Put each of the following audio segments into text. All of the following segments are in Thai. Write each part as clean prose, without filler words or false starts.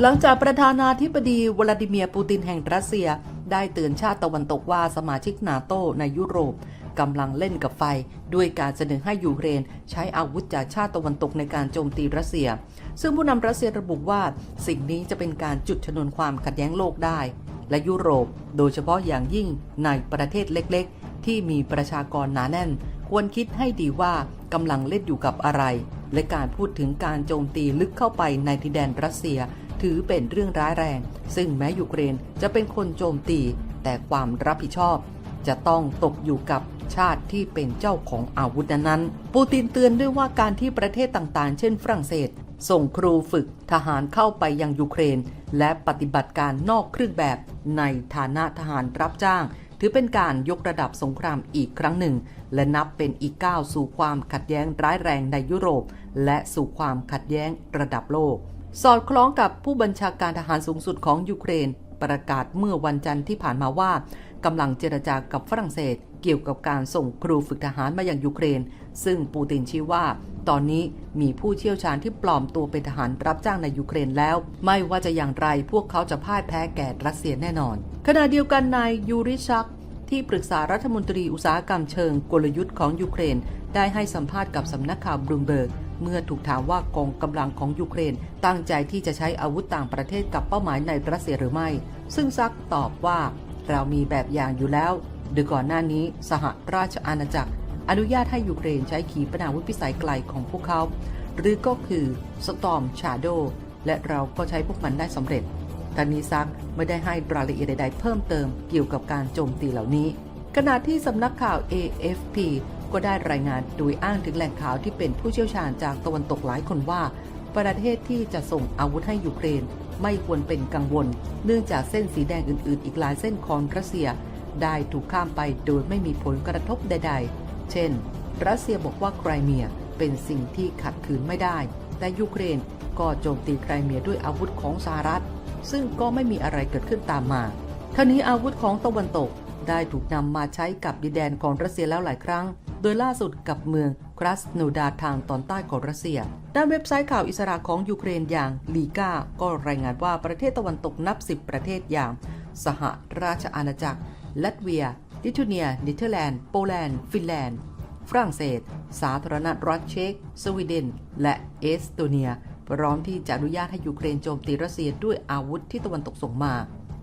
หลังจากประธานาธิบดีวลาดิเมียร์ปูตินแห่งรัสเซียได้เตือนชาติตะวันตกว่าสมาชิกนาโตในยุโรปกำลังเล่นกับไฟด้วยการเสนอให้ยูเครนใช้อาวุธจากชาติตะวันตกในการโจมตีรัสเซียซึ่งผู้นำรัสเซียระบุว่าสิ่งนี้จะเป็นการจุดชนวนความขัดแย้งโลกได้และยุโรปโดยเฉพาะอย่างยิ่งในประเทศเล็กๆที่มีประชากรหนาแน่นควรคิดให้ดีว่ากำลังเล่นอยู่กับอะไรและการพูดถึงการโจมตีลึกเข้าไปในดินแดนรัสเซียถือเป็นเรื่องร้ายแรงซึ่งแม้ยูเครนจะเป็นคนโจมตีแต่ความรับผิดชอบจะต้องตกอยู่กับชาติที่เป็นเจ้าของอาวุธนั้นปูตินเตือนด้วยว่าการที่ประเทศต่างๆเช่นฝรั่งเศสส่งครูฝึกทหารเข้าไปยังยูเครนและปฏิบัติการนอกเครื่องแบบในฐานะทหารรับจ้างถือเป็นการยกระดับสงครามอีกครั้งหนึ่งและนับเป็นอีกก้าวสู่ความขัดแย้งร้ายแรงในยุโรปและสู่ความขัดแย้งระดับโลกสอดคล้องกับผู้บัญชาการทหารสูงสุดของยูเครนประกาศเมื่อวันจันทร์ที่ผ่านมาว่ากำลังเจรจากับฝรั่งเศสเกี่ยวกับการส่งครูฝึกทหารมายังยูเครนซึ่งปูตินชี้ว่าตอนนี้มีผู้เชี่ยวชาญที่ปลอมตัวเป็นทหารรับจ้างในยูเครนแล้วไม่ว่าจะอย่างไรพวกเขาจะพ่ายแพ้แก่รัสเซียแน่นอนขณะเดียวกันนายยูริชักที่ปรึกษารัฐมนตรีอุตสาหกรรมเชิงกลยุทธ์ของยูเครนได้ให้สัมภาษณ์กับสำนักข่าวบลูมเบิร์กเมื่อถูกถามว่ากองกำลังของยูเครนตั้งใจที่จะใช้อาวุธต่างประเทศกับเป้าหมายในรัสเซียหรือไม่ซึ่งซักตอบว่าเรามีแบบอย่างอยู่แล้วโดยก่อนหน้านี้สหราชอาณาจักรอนุญาตให้ยูเครนใช้ขีปนาวุธพิสัยไกลของพวกเขาหรือก็คือ Storm Shadow และเราก็ใช้พวกมันได้สำเร็จทางนี้ซักไม่ได้ให้รายละเอียดใดๆเพิ่มเติมเกี่ยวกับการโจมตีเหล่านี้ขณะที่สำนักข่าว AFP ก็ได้รายงานโดยอ้างถึงแหล่งข่าวที่เป็นผู้เชี่ยวชาญจากตะวันตกหลายคนว่าประเทศที่จะส่งอาวุธให้ยูเครนไม่ควรเป็นกังวลเนื่องจากเส้นสีแดงอื่นๆอีกหลายเส้นของรัสเซียได้ถูกข้ามไปโดยไม่มีผลกระทบใดๆเช่นรัสเซียบอกว่าไครเมียเป็นสิ่งที่ขัดขืนไม่ได้แต่ยูเครนก็โจมตีไครเมียด้วยอาวุธของสหรัฐซึ่งก็ไม่มีอะไรเกิดขึ้นตามมาทั้งนี้อาวุธของตะวันตกได้ถูกนำมาใช้กับดินแดนของรัสเซียแล้วหลายครั้งโดยล่าสุดกับเมืองครัสโนดาทางตอนใต้ของรัสเซียด้านเว็บไซต์ข่าวอิสระของยูเครนอย่างลีกาก็รายงานว่าประเทศตะวันตกนับ10ประเทศอย่างสหราชอาณาจักรลัตเวียลิทัวเนียเนเธอร์แลนด์โปแลนด์ฟินแลนด์ฝรั่งเศสสาธารณรัฐเช็กสวีเดนและเอสโตเนียพร้อมที่จะอนุญาตให้ยูเครนโจมตีรัสเซียด้วยอาวุธที่ตะวันตกส่งมา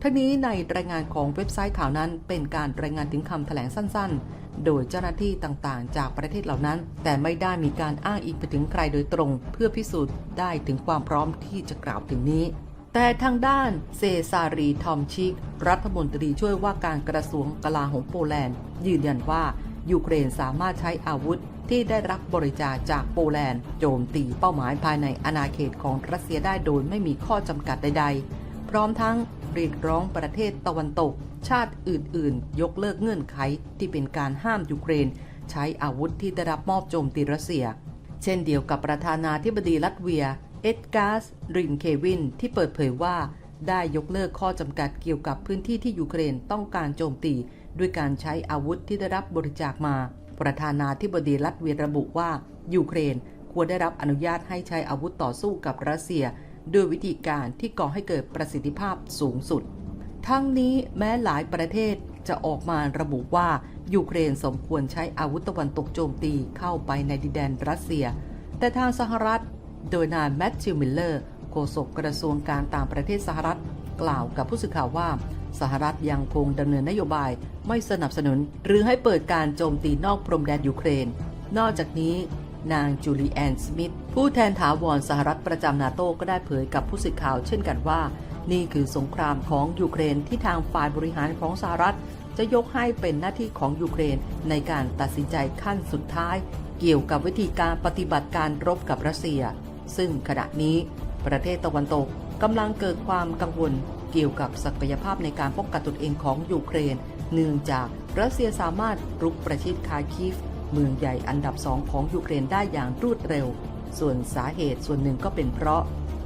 ทั้งนี้ในรายงานของเว็บไซต์ข่าวนั้นเป็นการรายงานถึงคำแถลงสั้นๆโดยเจ้าหน้าที่ต่างๆจากประเทศเหล่านั้นแต่ไม่ได้มีการอ้างอิงไปถึงใครโดยตรงเพื่อพิสูจน์ได้ถึงความพร้อมที่จะกล่าวถึงนี้แต่ทางด้านเซซารีทอมชิกรัฐมนตรีช่วยว่าการกระทรวงกลาโหมโปแลนด์ยืนยันว่ายูเครนสามารถใช้อาวุธที่ได้รับบริจาคจากโปแลนด์โจมตีเป้าหมายภายในอาณาเขตของรัสเซียได้โดยไม่มีข้อจำกัดใดๆพร้อมทั้งเรียกร้องประเทศตะวันตกชาติอื่นๆยกเลิกเงื่อนไขที่เป็นการห้ามยูเครนใช้อาวุธที่ได้รับมอบโจมตีรัสเซียเช่นเดียวกับประธานาธิบดีลัตเวียเอ็ดการ์สรินเควินที่เปิดเผยว่าได้ยกเลิกข้อจำกัดเกี่ยวกับพื้นที่ที่ยูเครนต้องการโจมตีด้วยการใช้อาวุธที่ได้รับบริจาคมาประธานาธิบดีลัตเวียระบุว่ายูเครนควรได้รับอนุญาตให้ใช้อาวุธต่อสู้กับรัสเซียด้วยวิธีการที่ก่อให้เกิดประสิทธิภาพสูงสุดทั้งนี้แม้หลายประเทศจะออกมาระบุว่ายูเครนสมควรใช้อาวุธตะวันตกโจมตีเข้าไปในดินแดนรัสเซียแต่ทางสหรัฐโดยนายแมทธิวมิลเลอร์โฆษกกระทรวงการต่างประเทศสหรัฐกล่าวกับผู้สื่อข่าวว่าสหรัฐยังคงดำเนินนโยบายไม่สนับสนุนหรือให้เปิดการโจมตีนอกพรมแดนยูเครนนอกจากนี้นางจูลีแอนสมิธผู้แทนถาวรสหรัฐประจำนาโต้ก็ได้เผยกับผู้สื่อข่าวเช่นกันว่านี่คือสงครามของยูเครนที่ทางฝ่ายบริหารของสหรัฐจะยกให้เป็นหน้าที่ของยูเครนในการตัดสินใจขั้นสุดท้ายเกี่ยวกับวิธีการปฏิบัติการรบกับรัสเซียซึ่งขณะนี้ประเทศตะวันตกกำลังเกิดความกังวลเกี่ยวกับศักยภาพในการป้องกันตนเองของยูเครนเนื่องจากรัสเซียสามารถรุกประชิดคาร์คิฟเมืองใหญ่อันดับ2ของยูเครนได้อย่างรวดเร็วส่วนสาเหตุส่วนหนึ่งก็เป็นเพราะ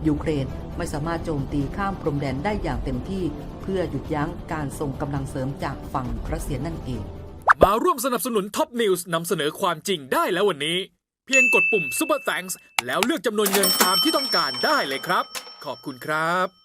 ยูเครนไม่สามารถโจมตีข้ามพรมแดนได้อย่างเต็มที่เพื่อหยุดยั้งการส่งกำลังเสริมจากฝั่งรัสเซียนั่นเองมาร่วมสนับสนุนท็อปนิวส์นำเสนอความจริงได้แล้ววันนี้เพียงกดปุ่ม Super Thanks แล้วเลือกจำนวนเงินตามที่ต้องการได้เลยครับขอบคุณครับ